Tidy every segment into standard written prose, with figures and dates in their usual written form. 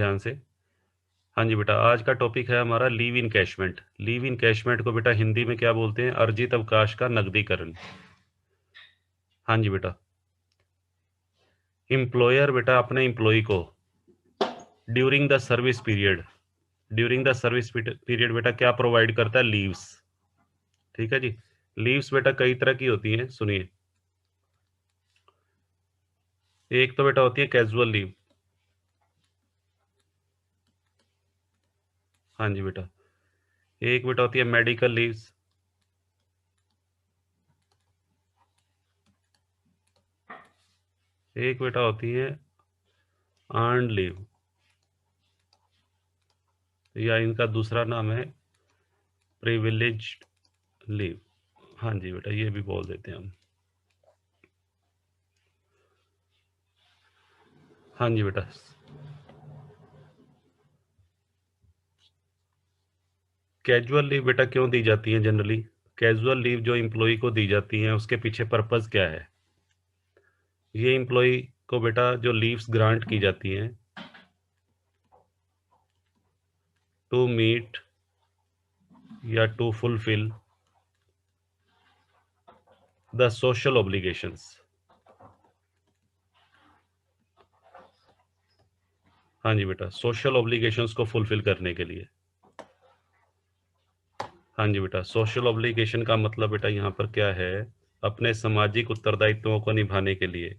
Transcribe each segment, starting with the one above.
ध्यान से। हाँ जी बेटा, आज का टॉपिक है हमारा लीव इनकैशमेंट। लीव इनकैशमेंट को बेटा हिंदी में क्या बोलते हैं? अर्जित अवकाश का नकदीकरण। हाँ जी बेटा, एम्प्लॉयर बेटा अपने एम्प्लॉय को ड्यूरिंग द सर्विस पीरियड बेटा क्या प्रोवाइड करता है? लीव्स। ठीक है जी। लीव्स बेटा कई तरह की होती हैं, सुनिए। एक तो बेटा होती है कैजुअल लीव। हाँ जी बेटा। एक बेटा होती है मेडिकल लीव्स। एक बेटा होती है अर्न्ड लीव, या इनका दूसरा नाम है प्रिविलेज्ड लीव। हाँ जी बेटा, ये भी बोल देते हैं हम। हाँ जी बेटा। कैजुअल लीव बेटा क्यों दी जाती है? जनरली कैजुअल लीव जो एम्प्लॉय को दी जाती है उसके पीछे पर्पस क्या है? ये एम्प्लॉय को बेटा जो लीव्स ग्रांट की जाती हैं टू मीट या to fulfil the social obligations. हाँ जी बेटा, सोशल ऑब्लिगेशंस को फुलफिल करने के लिए। हाँ जी बेटा, सोशल ऑब्लिगेशन का मतलब बेटा यहाँ पर क्या है? अपने सामाजिक उत्तरदायित्वों को निभाने के लिए।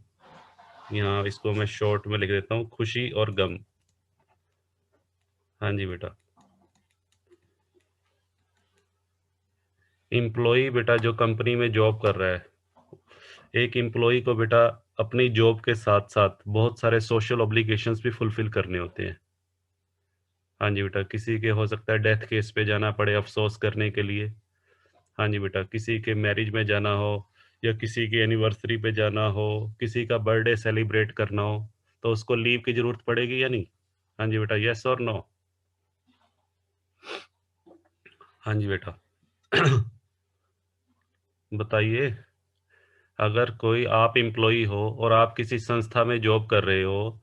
यहाँ इसको मैं शॉर्ट में लिख देता हूँ, खुशी और गम। हाँ जी बेटा। एम्प्लॉय बेटा जो कंपनी में जॉब कर रहा है, एक एम्प्लॉय को बेटा अपनी जॉब के साथ साथ बहुत सारे सोशल ऑब्लिगेशंस भी फुलफिल करने होते हैं। हाँ जी बेटा, किसी के हो सकता है डेथ केस पे जाना पड़े अफसोस करने के लिए। हाँ जी बेटा, किसी के मैरिज में जाना हो, या किसी की एनिवर्सरी पे जाना हो, किसी का बर्थडे सेलिब्रेट करना हो, तो उसको लीव की जरूरत पड़ेगी या नहीं? हाँ जी बेटा, यस और नो? हाँ जी बेटा। बताइए। अगर कोई आप एम्प्लॉय हो और आप किसी संस्था में जॉब कर रहे हो,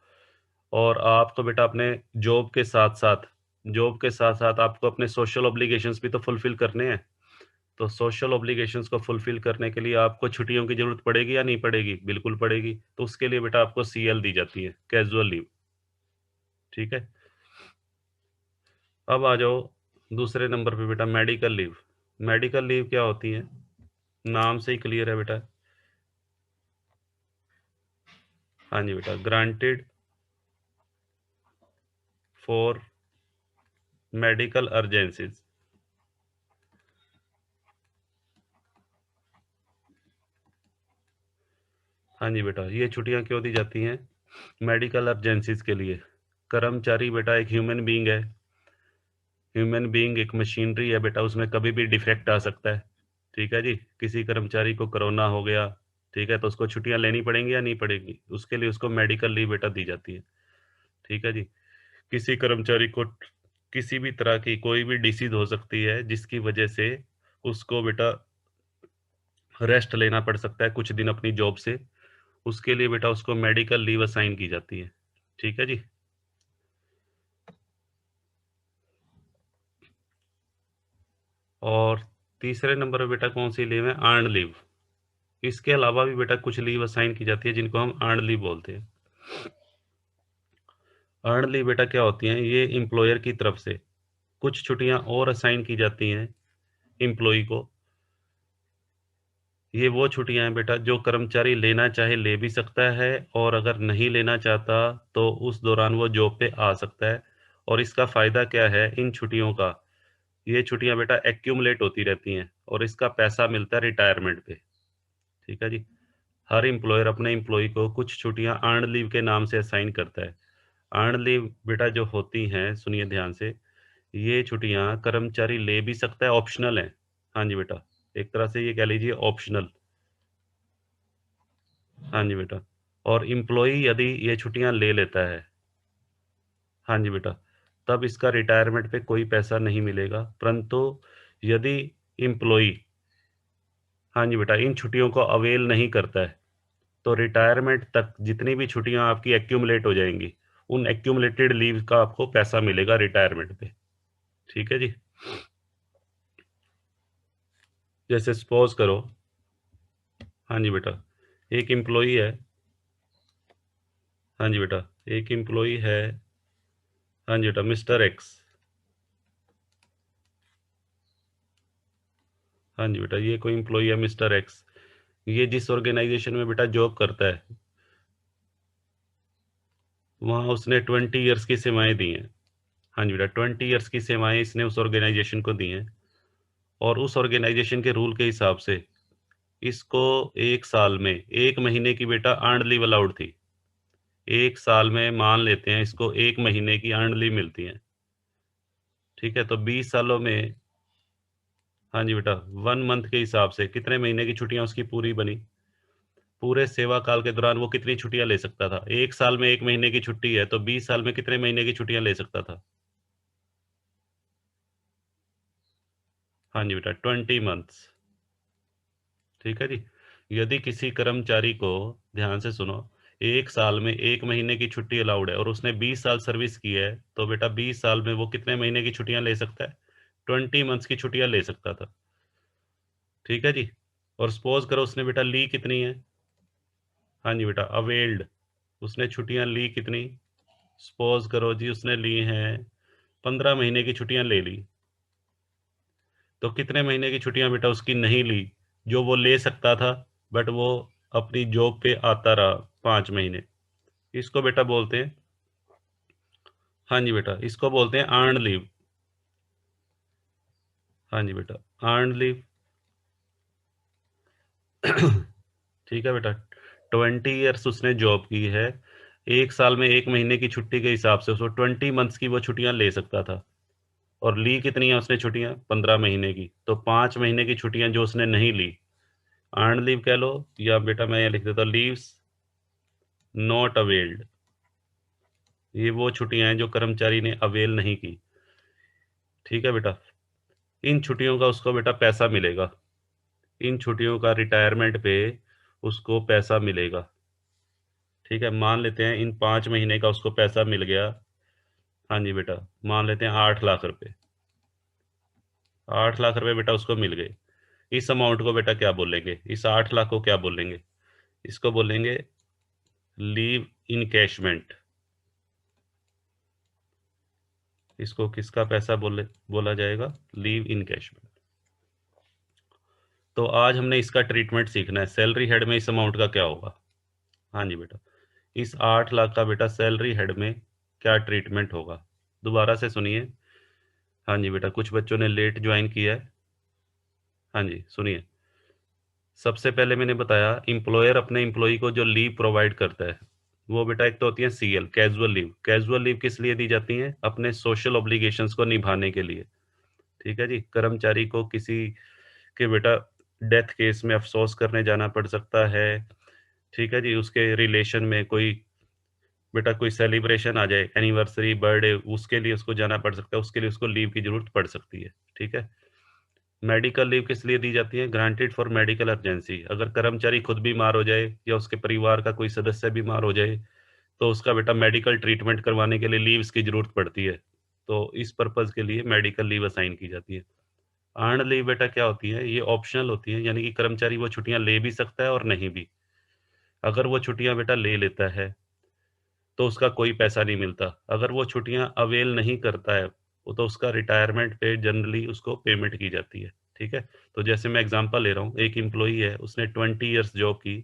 और आपको बेटा अपने जॉब के साथ साथ आपको अपने सोशल ऑब्लिगेशंस भी तो फुलफिल करने हैं। तो सोशल ऑब्लिगेशंस को फुलफिल करने के लिए आपको छुट्टियों की जरूरत पड़ेगी या नहीं पड़ेगी? बिल्कुल पड़ेगी। तो उसके लिए बेटा आपको सीएल दी जाती है, कैजुअल लीव। ठीक है। अब आ जाओ दूसरे नंबर पे बेटा, मेडिकल लीव। मेडिकल लीव क्या होती है? नाम से ही क्लियर है बेटा। हाँ जी बेटा, ग्रांटेड फॉर मेडिकल अर्जेंसीज। हाँ जी बेटा, ये छुट्टियां क्यों दी जाती हैं? मेडिकल अर्जेंसीज के लिए। कर्मचारी बेटा एक ह्यूमन बीइंग है। ह्यूमन बीइंग एक मशीनरी है बेटा, उसमें कभी भी डिफेक्ट आ सकता है। ठीक है जी। किसी कर्मचारी को कोरोना हो गया, ठीक है, तो उसको छुट्टियां लेनी पड़ेंगी या नहीं पड़ेंगी? उसके लिए उसको मेडिकल लीव बेटा दी जाती है। ठीक है जी। किसी कर्मचारी को किसी भी तरह की कोई भी डिसीज हो सकती है जिसकी वजह से उसको बेटा रेस्ट लेना पड़ सकता है कुछ दिन अपनी जॉब से। उसके लिए बेटा उसको मेडिकल लीव असाइन की जाती है। ठीक है जी। और तीसरे नंबर पे बेटा कौन सी लीव है? Earn leave. इसके अलावा भी बेटा कुछ लीव असाइन की जाती है जिनको हम अर्न लीव बोलते हैं। अर्न लीव बेटा क्या होती हैं? ये एम्प्लॉयर की तरफ से कुछ छुट्टियां और असाइन की जाती हैं एम्प्लॉय को। ये वो छुट्टियां हैं बेटा जो कर्मचारी लेना चाहे ले भी सकता है, और अगर नहीं लेना चाहता तो उस दौरान वो जॉब पे आ सकता है। और इसका फायदा क्या है इन छुट्टियों का? ये छुट्टियां बेटा एक्यूमुलेट होती रहती हैं और इसका पैसा मिलता है रिटायरमेंट पे। ठीक है जी। हर एम्प्लॉयर अपने एम्प्लॉय को कुछ छुट्टियां अर्न लीव के नाम से असाइन करता है। अर्न लीव बेटा जो होती हैं, सुनिए ध्यान से, ये छुट्टियां कर्मचारी ले भी सकता है, ऑप्शनल है। हाँ जी बेटा, एक तरह से ये कह लीजिए ऑप्शनल। हाँ जी बेटा। और एम्प्लॉय यदि ये छुट्टियां ले लेता है, हाँ जी बेटा, तब इसका रिटायरमेंट पे कोई पैसा नहीं मिलेगा। परंतु यदि एम्प्लॉय, हाँ जी बेटा, इन छुट्टियों को अवेल नहीं करता है, तो रिटायरमेंट तक जितनी भी छुट्टियां आपकी एक्यूमुलेट हो जाएंगी, उन एक्यूमुलेटेड लीव का आपको पैसा मिलेगा रिटायरमेंट पे। ठीक है जी। जैसे सपोज करो, हाँ जी बेटा, एक एम्प्लॉई है, हाँ जी बेटा, एक एम्प्लॉई है, हाँ जी बेटा, मिस्टर एक्स, हाँ जी बेटा, ये कोई एम्प्लॉई है मिस्टर एक्स, ये जिस ऑर्गेनाइजेशन में बेटा जॉब करता है वहाँ उसने 20 ईयर्स की सेवाएं दी हैं। हाँ जी बेटा, 20 ईयर्स की सेवाएं इसने उस ऑर्गेनाइजेशन को दी हैं, और उस ऑर्गेनाइजेशन के रूल के हिसाब से इसको 1 साल में 1 महीने की बेटा अर्नड लीव अलाउड थी। 1 साल में मान लेते हैं इसको 1 महीने की अर्नड लीव मिलती है। ठीक है, तो 20 सालों में, हाँ जी बेटा, 1 मंथ के हिसाब से कितने महीने की छुट्टियां उसकी पूरी बनी, पूरे सेवा काल के दौरान वो कितनी छुट्टियां ले सकता था। 1 साल में 1 महीने की छुट्टी है, तो 20 साल में कितने महीने की छुट्टियां ले सकता था। हाँ जी बेटा, 20 मंथ्स। ठीक है जी। यदि किसी कर्मचारी को, ध्यान से सुनो, 1 साल में 1 महीने की छुट्टी अलाउड है और उसने 20 साल सर्विस की है, तो बेटा 20 साल में वो कितने महीने की छुट्टियां ले सकता है, 20 मंथ्स की छुट्टियां ले सकता था। ठीक है जी। और सपोज करो उसने बेटा ली कितनी है, हाँ जी बेटा, अवेल्ड, उसने छुट्टियां ली कितनी, सपोज करो जी उसने ली हैं 15 महीने की छुट्टियां ले ली, तो कितने महीने की छुट्टियां बेटा उसकी नहीं ली जो वो ले सकता था, बट वो अपनी जॉब पे आता रहा 5 महीने। इसको बेटा बोलते हैं, हाँ जी बेटा, इसको बोलते हैं अर्न लीव। हाँ जी बेटा, अर्न लीव। ठीक है बेटा, 20 ईयर्स उसने जॉब की है, 1 साल में 1 महीने की छुट्टी के हिसाब से उसको 20 मंथ्स की वो छुट्टियां ले सकता था, और ली कितनी है उसने छुट्टियां, 15 महीने की, तो 5 महीने की छुट्टियां जो उसने नहीं ली, अर्न लीव कह लो, या बेटा मैं ये लिख देता हूँ लीव्स नॉट अवेल्ड। ये वो छुट्टियां हैं जो कर्मचारी ने अवेल नहीं की। ठीक है बेटा, इन छुट्टियों का उसको बेटा पैसा मिलेगा, इन छुट्टियों का रिटायरमेंट पे उसको पैसा मिलेगा। ठीक है, मान लेते हैं इन 5 महीने का उसको पैसा मिल गया, हाँ जी बेटा, मान लेते हैं 8 लाख रुपए, 8 लाख रुपए बेटा उसको मिल गए। इस अमाउंट को बेटा क्या बोलेंगे, इस 8 लाख को क्या बोलेंगे, इसको बोलेंगे लीव इनकैशमेंट। इसको किसका पैसा बोला जाएगा, लीव इनकैशमेंट। तो आज हमने इसका ट्रीटमेंट सीखना है, सैलरी हेड में इस अमाउंट का क्या होगा। हाँ जी बेटा, इस 8 लाख का बेटा सैलरी हेड में क्या ट्रीटमेंट होगा, दोबारा से सुनिए। हाँ जी बेटा, कुछ बच्चों ने लेट ज्वाइन किया है। हाँ जी सुनिए, सबसे पहले मैंने बताया इंप्लॉयर अपने इंप्लॉई को जो लीव प्रोवाइड करता है, वो बेटा एक तो होती है CL, casual leave. Casual leave किस लिए दी जाती है, अपने सोशल ऑब्लिगेशंस को निभाने के लिए। ठीक है जी, कर्मचारी को किसी के बेटा डेथ केस में अफसोस करने जाना पड़ सकता है। ठीक है जी, उसके रिलेशन में कोई बेटा कोई सेलिब्रेशन आ जाए, एनिवर्सरी, बर्थडे, उसके लिए उसको जाना पड़ सकता है, उसके लिए उसको लीव की जरूरत पड़ सकती है। ठीक है, मेडिकल लीव किस लिए दी जाती है, ग्रांटेड फॉर मेडिकल अर्जेंसी। अगर कर्मचारी खुद बीमार हो जाए या उसके परिवार का कोई सदस्य बीमार हो जाए, तो उसका बेटा मेडिकल ट्रीटमेंट करवाने के लिए लीव्स की जरूरत पड़ती है, तो इस पर्पज के लिए मेडिकल लीव असाइन की जाती है। अर्न लीव बेटा क्या होती है, ये ऑप्शनल होती है, यानी कि कर्मचारी वो छुट्टियां ले भी सकता है और नहीं भी। अगर वो छुट्टियां बेटा ले लेता है तो उसका कोई पैसा नहीं मिलता, अगर वो छुट्टियां अवेल नहीं करता है तो उसका रिटायरमेंट पे जनरली उसको पेमेंट की जाती है। ठीक है, तो जैसे मैं एग्जांपल ले रहा हूँ, एक एम्प्लॉई है, उसने 20 ईयर्स जॉब की।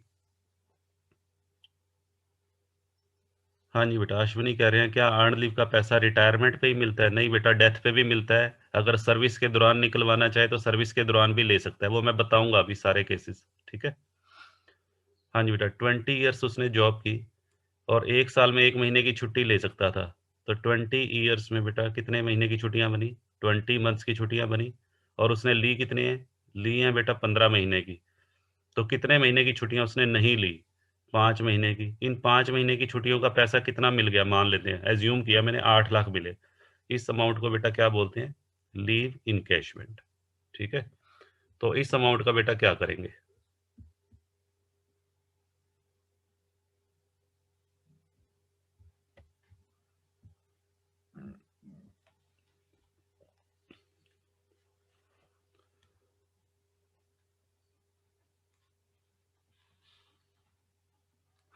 हाँ जी बेटा, अश्विनी कह रहे हैं क्या अर्न लीव का पैसा रिटायरमेंट पे ही मिलता है, नहीं बेटा, डेथ पे भी मिलता है। अगर सर्विस के दौरान निकलवाना चाहे तो सर्विस के दौरान भी ले सकता है, वो मैं बताऊंगा अभी सारे केसेस। ठीक है, हाँ जी बेटा, 20 ईयर्स उसने जॉब की और 1 साल में 1 महीने की छुट्टी ले सकता था, तो 20 ईयर्स में बेटा कितने महीने की छुट्टियां बनी, 20 मंथ्स की छुट्टियां बनी। और उसने ली कितने हैं, ली हैं बेटा 15 महीने की, तो कितने महीने की छुट्टियां उसने नहीं ली, 5 महीने की। इन 5 महीने की छुट्टियों का पैसा कितना मिल गया, मान लेते हैं, एज्यूम किया मैंने 8 लाख मिले, इस अमाउंट को बेटा क्या बोलते हैं, लीव इनकैशमेंट। ठीक है, तो इस अमाउंट का बेटा क्या करेंगे।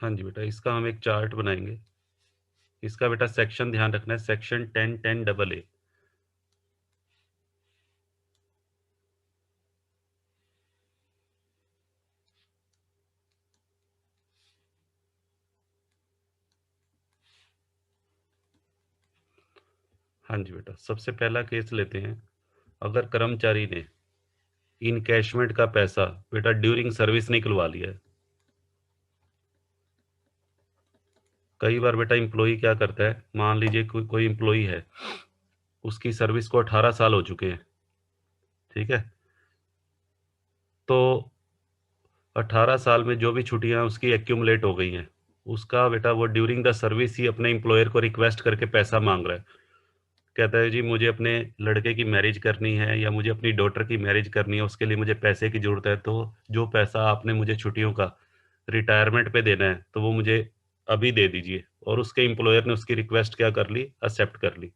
हाँ जी बेटा, इसका हम एक चार्ट बनाएंगे। इसका बेटा सेक्शन ध्यान रखना है, सेक्शन 10(10)AA। हाँ जी बेटा, सबसे पहला केस लेते हैं। अगर कर्मचारी ने इनकैशमेंट का पैसा बेटा ड्यूरिंग सर्विस निकलवा लिया है। कई बार बेटा एम्प्लॉई क्या करता है, मान लीजिए कोई एम्प्लॉई है, उसकी सर्विस को 18 साल हो चुके हैं, ठीक है। तो 18 साल में जो भी छुट्टियां उसकी एक्यूमुलेट हो गई हैं, उसका बेटा वो ड्यूरिंग द सर्विस ही अपने एम्प्लॉयर को रिक्वेस्ट करके पैसा मांग रहा है। कहता है जी मुझे अपने लड़के की मैरिज करनी है या मुझे अपनी डॉटर की मैरिज करनी है, उसके लिए मुझे पैसे की जरूरत है, तो जो पैसा आपने मुझे छुट्टियों का रिटायरमेंट पे देना है तो वो मुझे अभी दे दीजिए। और उसके एम्प्लॉयर ने उसकी रिक्वेस्ट क्या कर ली, एक्सेप्ट कर ली,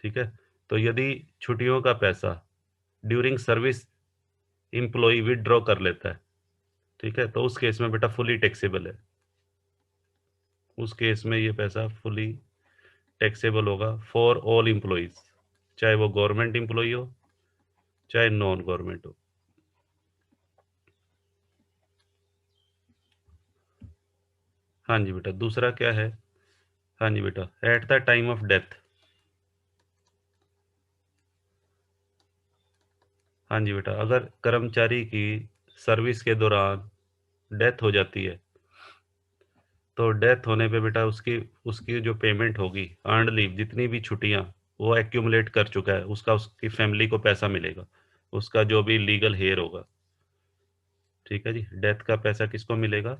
ठीक है। तो यदि छुट्टियों का पैसा ड्यूरिंग सर्विस एम्प्लॉय विदड्रॉ कर लेता है, ठीक है, तो उस केस में बेटा फुली टैक्सेबल है। उस केस में ये पैसा फुली टैक्सेबल होगा फॉर ऑल एम्प्लॉइज, चाहे वो गवर्नमेंट एम्प्लॉय हो चाहे नॉन गवर्नमेंट हो। हाँ जी बेटा, दूसरा क्या है। हाँ जी बेटा, at the time of death. हाँ जी बेटा, अगर कर्मचारी की सर्विस के दौरान डेथ हो जाती है, तो डेथ होने पे बेटा उसकी उसकी जो पेमेंट होगी, अर्नड लीव, जितनी भी छुट्टियां वो एक्यूमुलेट कर चुका है, उसका उसकी फैमिली को पैसा मिलेगा, उसका जो भी लीगल हेयर होगा, ठीक है जी। डेथ का पैसा किसको मिलेगा,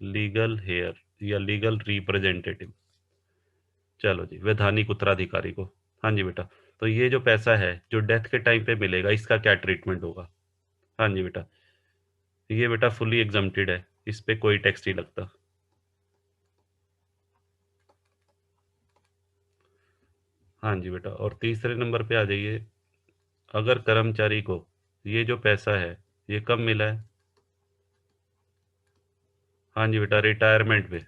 लीगल हेयर या लीगल रिप्रेजेंटेटिव, चलो जी, वैधानिक उत्तराधिकारी को। हाँ जी बेटा, तो ये जो पैसा है जो डेथ के टाइम पे मिलेगा, इसका क्या ट्रीटमेंट होगा। हाँ जी बेटा, ये बेटा फुली एग्जम्प्टेड है, इस पे कोई टैक्स नहीं लगता। हाँ जी बेटा, और तीसरे नंबर पे आ जाइए। अगर कर्मचारी को ये जो पैसा है ये कब मिला है। हाँ जी बेटा, रिटायरमेंट पे।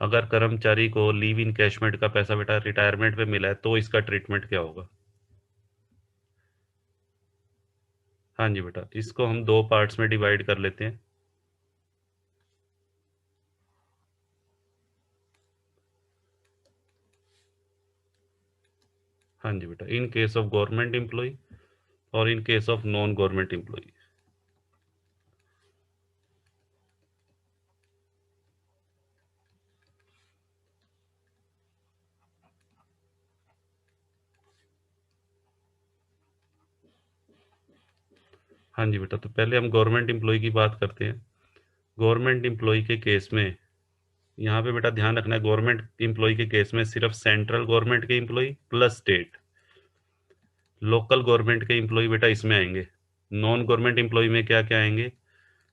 अगर कर्मचारी को लीव इनकैशमेंट का पैसा बेटा रिटायरमेंट पे मिला है, तो इसका ट्रीटमेंट क्या होगा। हाँ जी बेटा, इसको हम दो पार्ट्स में डिवाइड कर लेते हैं। हाँ जी बेटा, in case of government employee और in case of non government employee. हाँ जी बेटा, तो पहले हम गवर्नमेंट एम्प्लॉय की बात करते हैं। गवर्नमेंट एम्प्लॉय के केस में यहाँ पे बेटा ध्यान रखना है, गवर्नमेंट एम्प्लॉय के केस में सिर्फ सेंट्रल गवर्नमेंट के employ plus state, local government के एम्प्लॉय बेटा इसमें आएंगे। नॉन गवर्नमेंट एम्प्लॉय में क्या क्या आएंगे,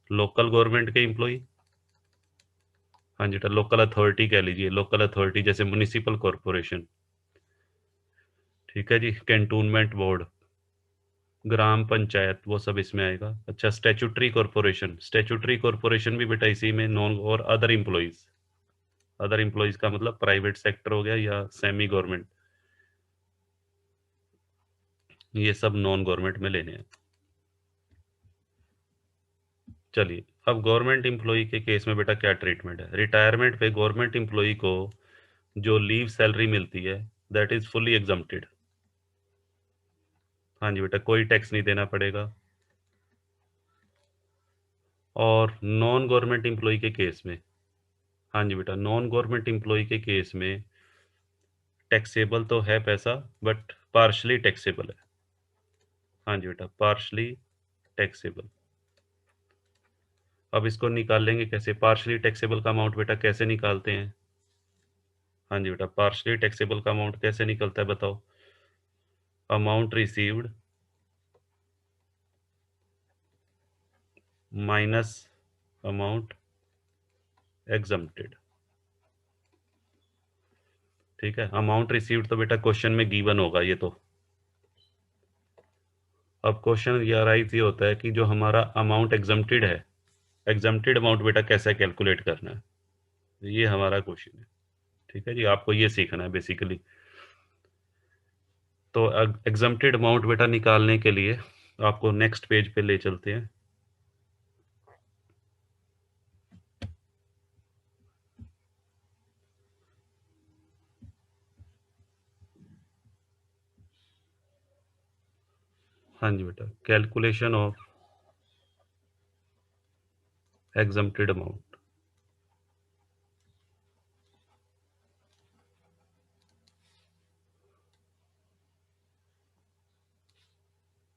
लोकल गवर्नमेंट के एम्प्लॉय। हाँ जी बेटा, लोकल अथॉरिटी कह लीजिए, लोकल अथॉरिटी जैसे म्युनिसिपल कॉरपोरेशन, ठीक है जी, कैंटोनमेंट बोर्ड, ग्राम पंचायत, वो सब इसमें आएगा। अच्छा, स्टैट्यूटरी कॉरपोरेशन, स्टैट्यूटरी कॉरपोरेशन भी बेटा इसी में। नॉन और अदर एम्प्लॉयज, अदर एम्प्लॉयज का मतलब प्राइवेट सेक्टर हो गया या सेमी गवर्नमेंट, ये सब नॉन गवर्नमेंट में लेने हैं। चलिए, अब गवर्नमेंट एम्प्लॉय के केस में बेटा क्या ट्रीटमेंट है। रिटायरमेंट पे गवर्नमेंट एम्प्लॉय को जो लीव सैलरी मिलती है दैट इज फुली एग्जम्प्टेड। हाँ जी बेटा, कोई टैक्स नहीं देना पड़ेगा। और नॉन गवर्नमेंट एम्प्लॉय के केस में, हाँ जी बेटा, नॉन गवर्नमेंट एम्प्लॉय के केस में टैक्सेबल तो है पैसा, बट पार्शली टैक्सेबल है। हाँ जी बेटा, पार्शली टैक्सेबल। अब इसको निकाल लेंगे कैसे, पार्शली टैक्सेबल का अमाउंट बेटा कैसे निकालते हैं। हाँ जी बेटा, पार्शली टैक्सेबल का अमाउंट कैसे निकलता है बताओ। Amount received minus amount exempted, ठीक है। अमाउंट रिसीव्ड तो बेटा क्वेश्चन में गिवन होगा ये तो। अब क्वेश्चन ये राइट ये होता है कि जो हमारा अमाउंट एग्जम्प्टेड है एग्जम्प्टेड अमाउंट बेटा कैसे कैलकुलेट करना है, ये हमारा क्वेश्चन है। ठीक है जी, आपको ये सीखना है बेसिकली। तो एग्जम्प्टेड अमाउंट बेटा निकालने के लिए आपको नेक्स्ट पेज पे ले चलते हैं। हाँ जी बेटा, calculation of exempted amount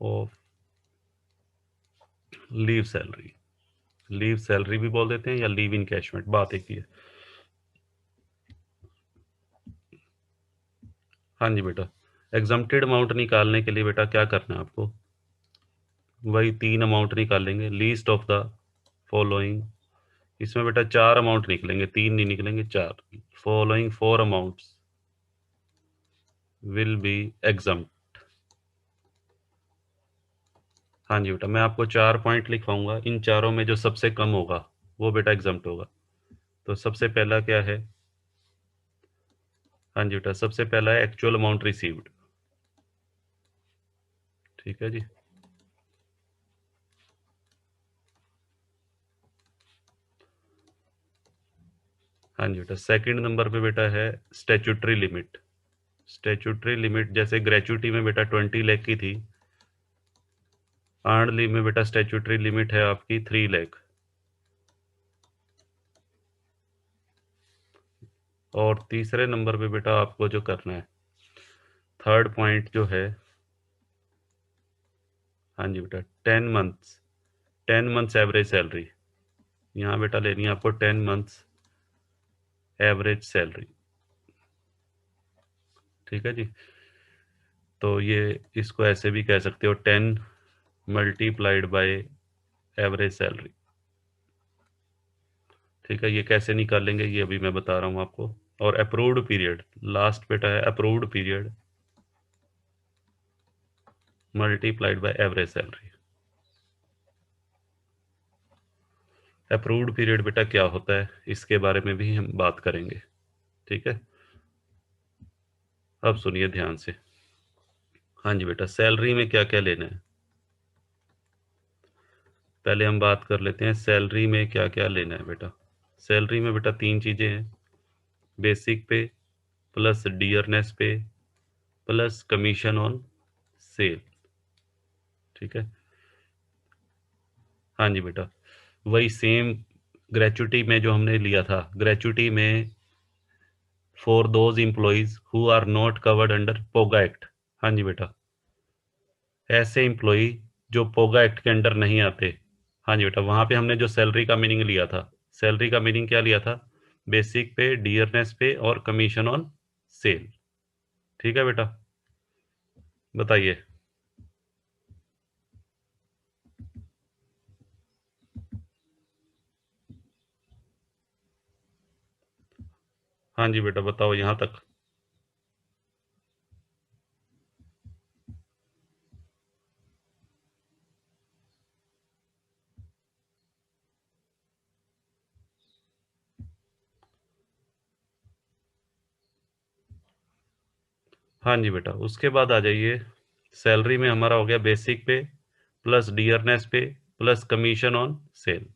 of leave salary. Leave salary भी बोल देते हैं या लीव इनकैशमेंट, बात एक ही है। हाँ जी बेटा, एग्जम्प्टेड अमाउंट निकालने के लिए बेटा क्या करना है आपको, वही 3 अमाउंट निकालेंगे, लीस्ट ऑफ द फॉलोइंग। इसमें बेटा 4 अमाउंट निकलेंगे, 3 नहीं निकलेंगे, 4। Following 4 amounts will be exempt. हाँ जी बेटा, मैं आपको 4 पॉइंट लिखवाऊंगा, इन चारों में जो सबसे कम होगा वो बेटा एग्जम्प्ट होगा। तो सबसे पहला क्या है, हाँ जी बेटा, सबसे पहला है एक्चुअल अमाउंट रिसीव्ड। ठीक है जी। हाँ जी बेटा, सेकंड नंबर पे बेटा है स्टैट्यूटरी लिमिट। स्टैट्यूटरी लिमिट जैसे ग्रेचुटी में बेटा 20 लाख की थी, अर्न लीव में बेटा स्टैट्यूटरी लिमिट है आपकी 3 लाख। और तीसरे नंबर पे बेटा आपको जो करना है, थर्ड पॉइंट जो है, हाँ जी बेटा, 10 मंथ्स, 10 मंथ्स एवरेज सैलरी। यहाँ बेटा लेनी है आपको 10 मंथ्स एवरेज सैलरी। ठीक है जी। तो ये इसको ऐसे भी कह सकते हो, 10 मल्टीप्लाइड बाय एवरेज सैलरी। ठीक है, ये कैसे निकालेंगे ये अभी मैं बता रहा हूँ आपको। और अप्रूव्ड पीरियड, लास्ट बेटा है approved period multiplied by average salary. Approved period बेटा क्या होता है, इसके बारे में भी हम बात करेंगे। ठीक है, अब सुनिए ध्यान से। हाँ जी बेटा, सैलरी में क्या क्या लेना है, पहले हम बात कर लेते हैं सैलरी में क्या क्या लेना है बेटा। सैलरी में बेटा 3 चीज़ें हैं, बेसिक पे प्लस डियरनेस पे प्लस कमीशन ऑन सेल। ठीक है, हाँ जी बेटा, वही सेम ग्रेचुटी में जो हमने लिया था, ग्रेचुटी में for those employees who are not covered under POGA act. हाँ जी बेटा, ऐसे एम्प्लॉई जो पोगा एक्ट के अंडर नहीं आते। हाँ जी बेटा, वहाँ पे हमने जो सैलरी का मीनिंग लिया था, सैलरी का मीनिंग क्या लिया था, बेसिक पे, डियरनेस पे और कमीशन ऑन सेल। ठीक है बेटा, बताइए। हाँ जी बेटा, बताओ यहाँ तक। हाँ जी बेटा, उसके बाद आ जाइए, सैलरी में हमारा हो गया बेसिक पे प्लस डियरनेस पे प्लस कमीशन ऑन सेल।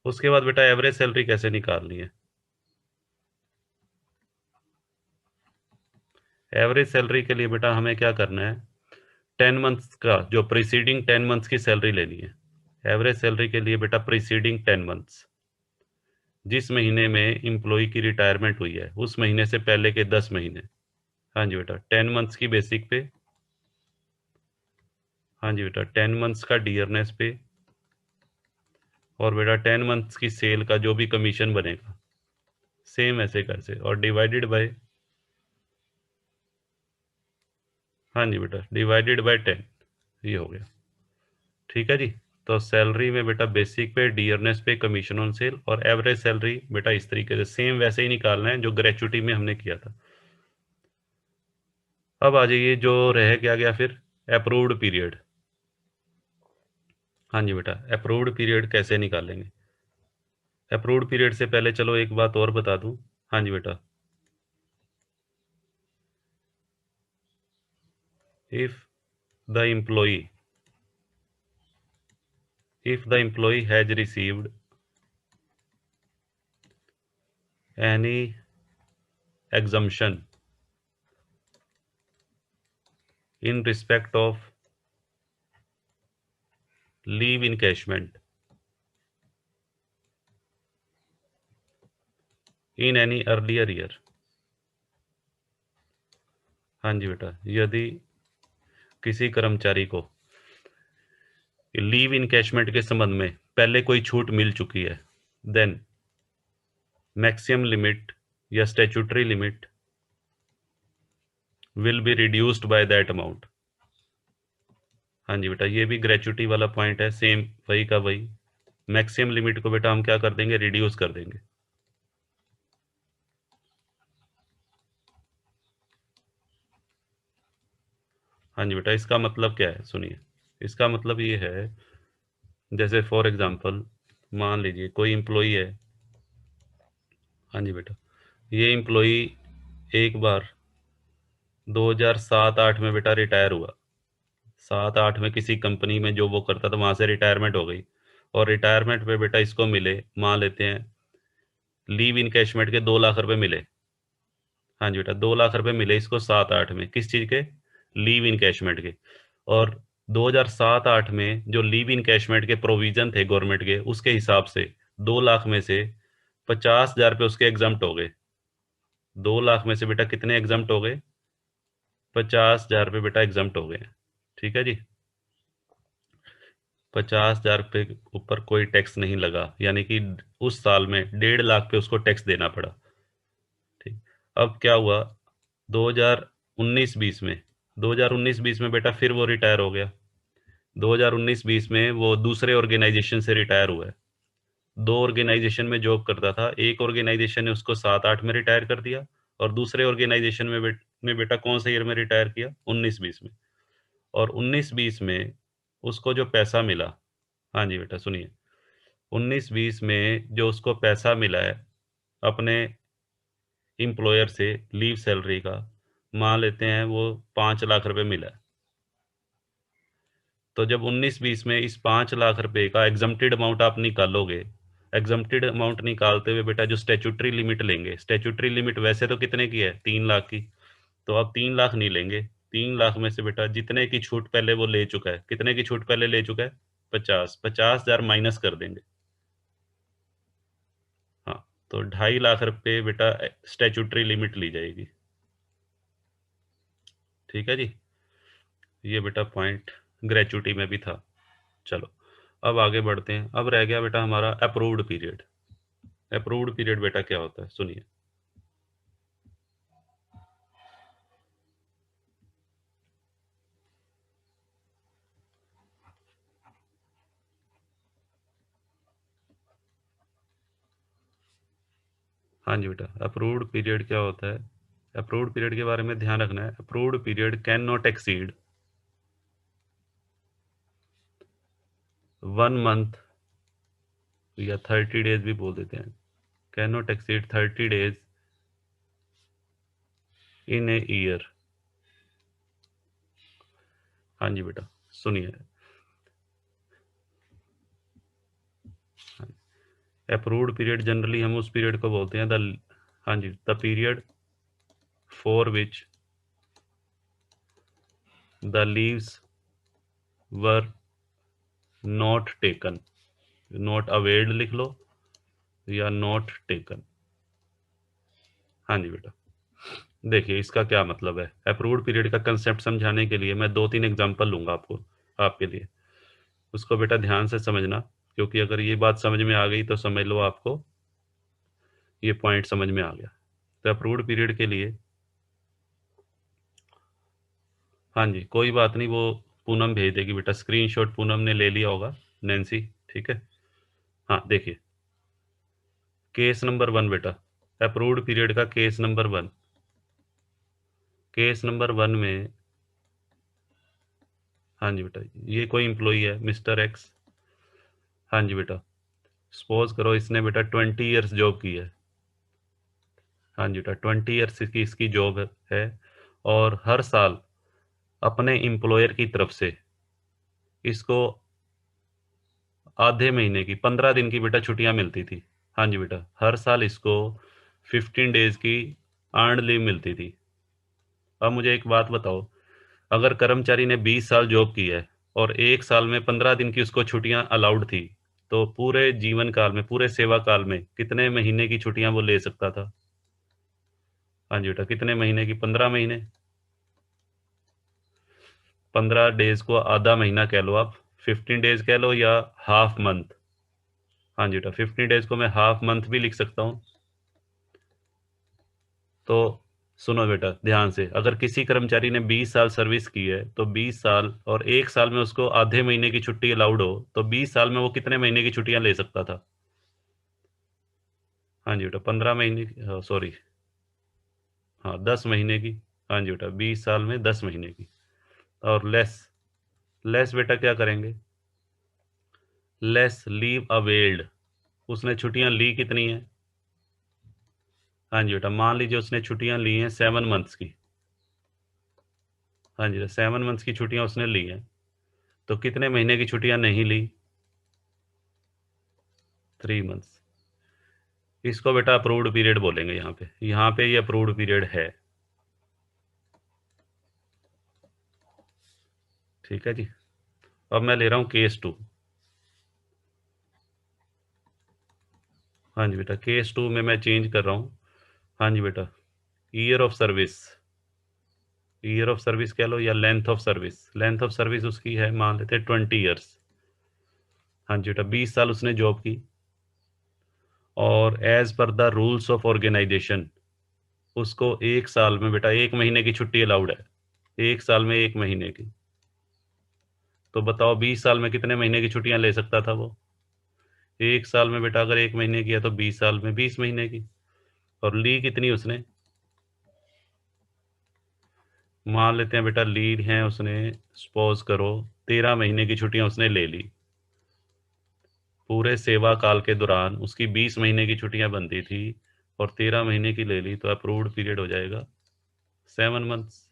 उसके बाद बेटा एवरेज सैलरी कैसे निकालनी है, एवरेज सैलरी के लिए बेटा हमें क्या करना है, 10 मंथ्स का जो प्रीसीडिंग 10 मंथ्स की सैलरी लेनी है। एवरेज सैलरी के लिए बेटा प्रीसीडिंग 10 मंथ्स, जिस महीने में एम्प्लॉय की रिटायरमेंट हुई है उस महीने से पहले के 10 महीने। हाँ जी बेटा, 10 मंथ्स की बेसिक पे, हाँ जी बेटा 10 मंथ्स का डियरनेस पे, और बेटा 10 मंथ्स की सेल का जो भी कमीशन बनेगा सेम ऐसे कैसे, और डिवाइडेड बाय, हाँ जी बेटा डिवाइडेड बाय 10, ये हो गया। ठीक है जी। तो सैलरी में बेटा बेसिक पे, डियरनेस पे, कमीशन ऑन सेल और एवरेज सैलरी बेटा इस तरीके से सेम वैसे ही निकालना है जो ग्रेचुटी में हमने किया था। अब आ जाइए, जो रह क्या गया फिर, अप्रूव्ड पीरियड। हाँ जी बेटा, अप्रूव्ड पीरियड कैसे निकालेंगे, अप्रूव्ड पीरियड से पहले चलो एक बात और बता दूं। हाँ जी बेटा, if the employee has received any exemption in respect of leave encashment in any earlier year। हाँ जी बेटा, यदि किसी कर्मचारी को लीव इनकैशमेंट के संबंध में पहले कोई छूट मिल चुकी है, देन मैक्सिमम लिमिट या statutory limit will be reduced by that amount. हाँ जी बेटा, ये भी ग्रेचुटी वाला पॉइंट है, सेम वही का वही। मैक्सिमम लिमिट को बेटा हम क्या कर देंगे, रिड्यूस कर देंगे। हाँ जी बेटा, इसका मतलब क्या है सुनिए। इसका मतलब ये है, जैसे फॉर एग्जांपल मान लीजिए कोई एम्प्लॉई है। हाँ जी बेटा, ये एम्प्लॉई एक बार 2007-8 में बेटा रिटायर हुआ। 7-8 में किसी कंपनी में जो वो करता था वहां से रिटायरमेंट हो गई, और रिटायरमेंट पे बेटा इसको मिले, मान लेते हैं लीव इनकैशमेंट के 2 लाख रुपए मिले। हाँ जी बेटा, 2 लाख रुपए मिले इसको 7-8 में, किस चीज के, लीव इनकैशमेंट के। और 2007-8 में जो लीव इनकैशमेंट के प्रोविजन थे गवर्नमेंट के, उसके हिसाब से 2 लाख में से 50,000 रुपये उसके एग्जम्प्ट हो गए। 2 लाख में से बेटा कितने एग्जम्प्ट हो गए, 50,000 रुपये बेटा एग्जम्प्ट हो गए हैं। ठीक है जी, 50,000 रुपये के ऊपर कोई टैक्स नहीं लगा, यानी कि उस साल में 1.5 लाख पे उसको टैक्स देना पड़ा। ठीक। अब क्या हुआ, 2019-20 में, 2019-20 में बेटा फिर वो रिटायर हो गया। 2019-20 में वो दूसरे ऑर्गेनाइजेशन से रिटायर हुआ है। 2 ऑर्गेनाइजेशन में जॉब करता था, एक ऑर्गेनाइजेशन ने उसको 7-8 में रिटायर कर दिया, और दूसरे ऑर्गेनाइजेशन में बेटा कौन से ईयर में रिटायर किया, 19-20 में। और 19-20 में उसको जो पैसा मिला, हाँ जी बेटा सुनिए, 19-20 में जो उसको पैसा मिला है अपने एम्प्लॉयर से लीव सैलरी का, मान लेते हैं वो 5 लाख रुपए मिला है। तो जब 19-20 में इस 5 लाख रुपए का एग्जम्प्टेड अमाउंट आप निकालोगे, एग्जम्प्टेड अमाउंट निकालते हुए बेटा जो स्टैट्यूटरी लिमिट लेंगे, स्टैट्यूटरी लिमिट वैसे तो कितने की है, 3 लाख की। तो अब 3 लाख नहीं लेंगे, 3 लाख में से बेटा जितने की छूट पहले वो ले चुका है, कितने की छूट पहले ले चुका है, 50,000 माइनस कर देंगे। हाँ, तो 2.5 लाख रुपए बेटा स्टैट्यूटरी लिमिट ली जाएगी। ठीक है जी, ये बेटा पॉइंट ग्रेचुटी में भी था। चलो अब आगे बढ़ते हैं। अब रह गया बेटा हमारा अप्रूव्ड पीरियड। अप्रूव्ड पीरियड बेटा क्या होता है सुनिए। हाँ जी बेटा, अप्रूव्ड पीरियड क्या होता है, अप्रूव्ड पीरियड के बारे में ध्यान रखना है। Approved period can not exceed 1 month, या 30 डेज भी बोल देते हैं, can not exceed 30 days in a year. हाँ जी बेटा सुनिए, अप्रूव्ड पीरियड जनरली हम उस पीरियड को बोलते हैं द, हाँ जी, the period for which the leaves were not taken, not availed लिख लो या नॉट टेकन। हाँ जी बेटा, देखिए इसका क्या मतलब है। अप्रूव्ड पीरियड का कंसेप्ट समझाने के लिए मैं 2-3 एग्जांपल लूंगा आपको, आपके लिए। उसको बेटा ध्यान से समझना, क्योंकि अगर ये बात समझ में आ गई तो समझ लो आपको ये पॉइंट समझ में आ गया। तो अप्रूव्ड पीरियड के लिए, हाँ जी कोई बात नहीं, वो पूनम भेज देगी बेटा, स्क्रीनशॉट पूनम ने ले लिया होगा, नैन्सी। ठीक है, हाँ देखिए केस नंबर 1 बेटा, अप्रूव्ड पीरियड का केस नंबर 1। केस नंबर 1 में, हाँ जी बेटा, ये कोई एम्प्लॉई है मिस्टर एक्स। हाँ जी बेटा, सपोज करो इसने बेटा 20 ईयर्स जॉब की है। हाँ जी बेटा 20 ईयर्स की इसकी जॉब है और हर साल अपने एम्प्लॉयर की तरफ से इसको आधे महीने की 15 दिन की बेटा छुट्टियां मिलती थी। हाँ जी बेटा हर साल इसको 15 डेज की अर्नड लीव मिलती थी। अब मुझे एक बात बताओ, अगर कर्मचारी ने 20 साल जॉब की है और एक साल में 15 दिन की उसको छुट्टियां अलाउड थी, तो पूरे जीवन काल में, पूरे सेवा काल में कितने महीने की छुट्टियां वो ले सकता था? हाँ जी बेटा कितने महीने की? 15 महीने। 15 डेज को आधा महीना कह लो आप, 15 डेज कह लो या हाफ मंथ। हाँ जी बेटा 15 डेज को मैं हाफ मंथ भी लिख सकता हूँ। तो सुनो बेटा ध्यान से, अगर किसी कर्मचारी ने 20 साल सर्विस की है तो 20 साल और एक साल में उसको आधे महीने की छुट्टी अलाउड हो, तो 20 साल में वो कितने महीने की छुट्टियां ले सकता था? हाँ जी बेटा 15 महीने की, सॉरी, हाँ 10 महीने की। हाँ जी बेटा 20 साल में 10 महीने की। और लेस, लेस बेटा क्या करेंगे? लेस लीव अवेल्ड, उसने छुट्टियां ली कितनी है? हाँ जी बेटा मान लीजिए उसने छुट्टियां ली हैं 7 मंथ्स की। हाँ जी 7 मंथ्स की छुट्टियां उसने ली हैं, तो कितने महीने की छुट्टियां नहीं ली? 3 मंथ्स। इसको बेटा अप्रूव्ड पीरियड बोलेंगे। यहाँ पे ये अप्रूव्ड पीरियड है। ठीक है जी। अब मैं ले रहा हूँ केस 2। हाँ जी बेटा केस 2 में मैं चेंज कर रहा हूँ। हाँ जी बेटा year of service, year of service कह लो या length of service. Length of service उसकी है, मान लेते हैं 20 ईयर्स। हाँ जी बेटा 20 साल उसने जॉब की और as per the rules of organisation उसको एक साल में बेटा 1 महीने की छुट्टी अलाउड है। एक साल में 1 महीने की। तो बताओ 20 साल में कितने महीने की छुट्टियां ले सकता था वो? एक साल में बेटा अगर 1 महीने की है तो 20 साल में 20 महीने की। और ली कितनी उसने? मान लेते हैं बेटा लीड है उसने, सपोज करो 13 महीने की छुट्टियां उसने ले ली। पूरे सेवा काल के दौरान उसकी 20 महीने की छुट्टियां बनती थी और 13 महीने की ले ली, तो अप्रूव्ड पीरियड हो जाएगा 7 मंथ्स।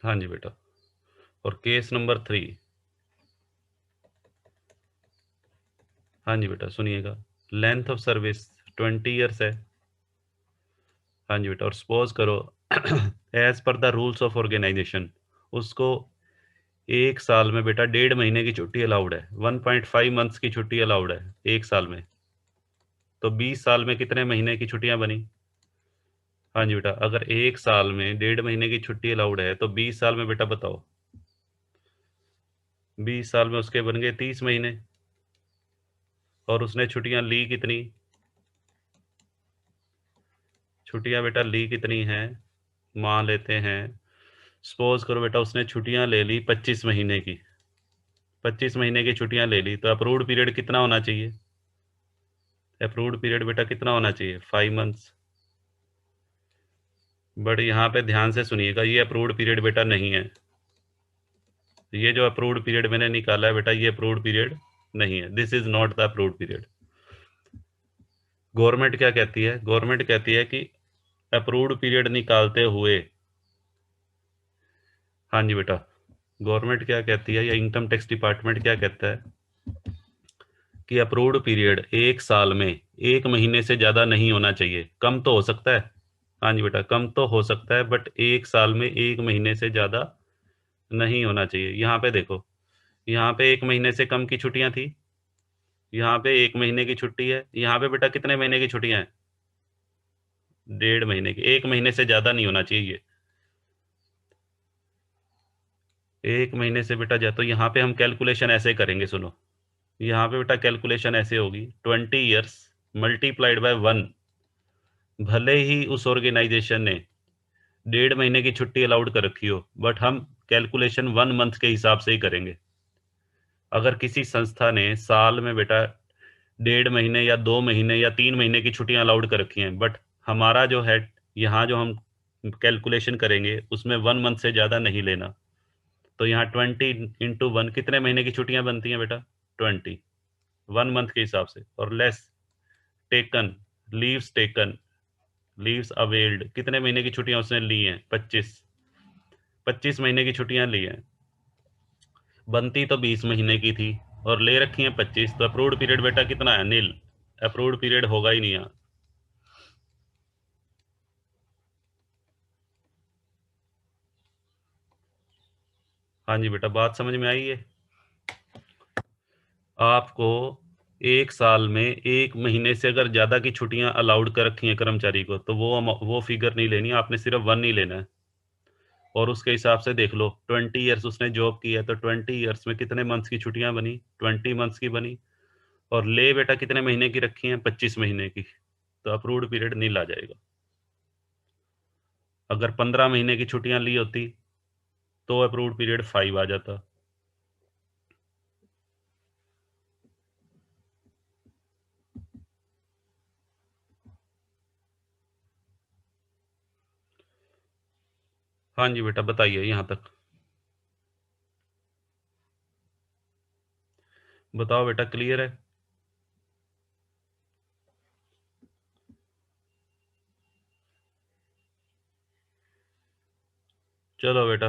हाँ जी बेटा। और केस नंबर 3। हाँ जी बेटा सुनिएगा, लेंथ ऑफ सर्विस 20 ईयर्स है। हाँ जी बेटा और सपोज करो as per the rules of organisation उसको एक साल में बेटा 1.5 महीने की छुट्टी अलाउड है, 1.5 मंथ्स की छुट्टी अलाउड है एक साल में। तो 20 साल में कितने महीने की छुट्टियां बनी? हाँ जी बेटा अगर एक साल में 1.5 महीने की छुट्टी अलाउड है तो 20 साल में बेटा बताओ, 20 साल में उसके बन गए 30 महीने। और उसने छुट्टियां ली कितनी? छुट्टियां बेटा ली कितनी हैं? मान लेते हैं, सपोज करो बेटा उसने छुट्टियां ले ली 25 महीने की। 25 महीने की छुट्टियां ले ली, तो अप्रूव्ड पीरियड कितना होना चाहिए? अप्रूव्ड पीरियड बेटा कितना होना चाहिए? 5 मंथ्स। बट यहाँ पे ध्यान से सुनिएगा, ये अप्रूव्ड पीरियड बेटा नहीं है। ये जो अप्रूव्ड पीरियड मैंने निकाला है बेटा, ये अप्रूव्ड पीरियड नहीं है। This is not the approved period. Government क्या कहती है? गवर्नमेंट कहती है कि अप्रूव्ड पीरियड निकालते हुए, हाँ जी बेटा गवर्नमेंट क्या कहती है या इनकम टैक्स डिपार्टमेंट क्या कहता है कि अप्रूव्ड पीरियड एक साल में 1 महीने से ज़्यादा नहीं होना चाहिए। कम तो हो सकता है, हाँ जी बेटा कम तो हो सकता है, बट एक साल में 1 महीने से ज़्यादा नहीं होना चाहिए। यहाँ पे देखो, यहाँ पे 1 महीने से कम की छुट्टियां थी, यहाँ पे 1 महीने की छुट्टी है। यहाँ पे बेटा कितने महीने की छुट्टियां हैं? 1.5 महीने की। 1 महीने से ज़्यादा नहीं होना चाहिए। 1 महीने से बेटा जा, तो यहाँ पे हम कैलकुलेशन ऐसे करेंगे, सुनो। यहाँ पे बेटा कैलकुलेशन ऐसे होगी, 20 ईयर्स मल्टीप्लाइड बाय 1। भले ही उस ऑर्गेनाइजेशन ने 1.5 महीने की छुट्टी अलाउड कर रखी हो, बट हम कैलकुलेशन 1 मंथ के हिसाब से ही करेंगे। अगर किसी संस्था ने साल में बेटा 1.5 महीने या 2 महीने या 3 महीने की छुट्टियां अलाउड कर रखी हैं, बट हमारा जो है यहाँ जो हम कैलकुलेशन करेंगे उसमें 1 मंथ से ज़्यादा नहीं लेना। तो यहाँ 20 इंटू 1 कितने महीने की छुट्टियां बनती हैं बेटा? 20 1 मंथ के हिसाब से। और less taken, leaves taken, leaves availed, कितने महीने की छुट्टियां उसने ली हैं? 25 महीने की छुट्टियां ली हैं। बनती तो 20 महीने की थी और ले रखी हैं 25, तो अप्रूव्ड पीरियड बेटा कितना है? नील। अप्रूव्ड पीरियड होगा ही नहीं यहाँ। हाँ जी बेटा, बात समझ में आई है? आपको 1 साल में 1 महीने से अगर ज़्यादा की छुट्टियां अलाउड कर रखी हैं कर्मचारी को, तो वो फिगर नहीं लेनी, आपने सिर्फ 1 ही लेना है। और उसके हिसाब से देख लो, 20 ईयर्स उसने जॉब की है, तो 20 ईयर्स में कितने मंथ्स की छुट्टियां बनी? 20 मंथ्स की बनी। और ले बेटा कितने महीने की रखी हैं? 25 महीने की। तो अप्रूव्ड पीरियड नील आ जाएगा। अगर 15 महीने की छुट्टियां ली होती तो अप्रूव्ड पीरियड 5 आ जाता। हाँ जी बेटा, बताइए यहाँ तक। बताओ बेटा, क्लियर है? चलो बेटा,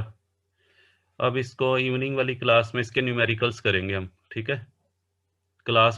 अब इसको इवनिंग वाली क्लास में इसके न्यूमेरिकल्स करेंगे हम, ठीक है? क्लास